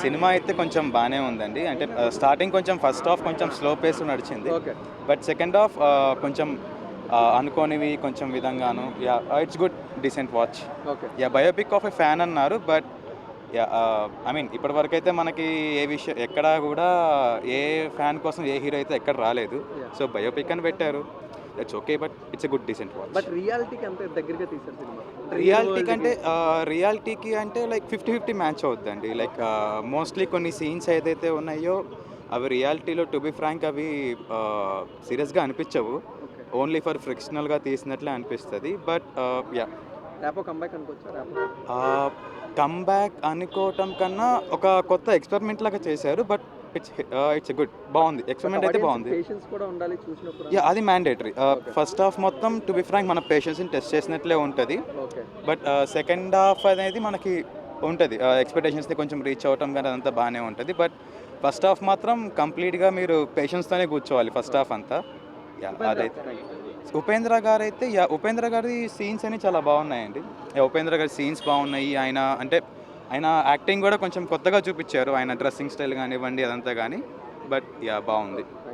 Cinema అయితే కొంచెం బాగానే ఉందండి. అంటే స్టార్టింగ్ కొంచెం ఫస్ట్ హాఫ్ కొంచెం స్లో పేస్ నడిచింది. ఓకే. బట్ సెకండ్ హాఫ్ కొంచెం అనుకోనివి కొంచెం విధంగాను it's good decent watch. Okay. Biopic of a fan అన్నారు. బట్ ఐ మీన్ ఇప్పటివరకైతే మనకి ఏ విషయం ఎక్కడా కూడా ఏ ఫ్యాన్ కోసం ఏ హీరో అయితే ఎక్కడ రాలేదు. యాహ్! సో బయోపిక్ అని పెట్టారు. It's okay. But it's a good decent watch. But రియాలిటీకి ఎంత దగ్గరగా తీశారు సినిమా? రియాలిటీకి అంటే లైక్ 50-50 మ్యాచ్ అవుద్దండి. లైక్ మోస్ట్లీ కొన్ని సీన్స్ ఏదైతే ఉన్నాయో అవి రియాలిటీలో టు బి ఫ్రాంక్ అవి సీరియస్గా అనిపించవు. ఓకే. ఓన్లీ ఫర్ ఫ్రిక్షనల్గా తీసినట్లే అనిపిస్తుంది. బట్ ర్యాపో కమ్‌బ్యాక్ అనుకోవచ్చా ర్యాపో? కమ్‌బ్యాక్ అనుకోవటం కన్నా ఒక కొత్త ఎక్స్పెరిమెంట్ లాగా చేశారు. బట్ ఇట్స్ గుడ్, బాగుంది. ఎక్స్పెరిమెంట్ అయితే బాగుంది. పేషెన్స్ కూడా ఉండాలి చూసినప్పుడు. అది మ్యాండేటరీ. ఓకే. ఫస్ట్ హాఫ్ మొత్తం టు బి ఫ్రాంక్ మన పేషెన్స్ని టెస్ట్ చేసినట్లే ఉంటుంది. ఓకే. బట్ సెకండ్ హాఫ్ అనేది మనకి ఉంటుంది. ఎక్స్పెక్టేషన్స్ని కొంచెం రీచ్ అవ్వటం కానీ అదంతా బాగానే ఉంటుంది. బట్ ఫస్ట్ హాఫ్ మాత్రం కంప్లీట్గా మీరు పేషెన్స్తోనే కూర్చోవాలి ఫస్ట్ హాఫ్ అంతా. అదైతే ఉపేంద్ర గారి సీన్స్ అని చాలా బాగున్నాయండి. ఉపేంద్ర గారి సీన్స్ బాగున్నాయి. ఆయన యాక్టింగ్ కూడా కొంచెం కొత్తగా చూపించారు. ఆయన డ్రెస్సింగ్ స్టైల్ కానివ్వండి అదంతా కానీ. బట్ బాగుంది.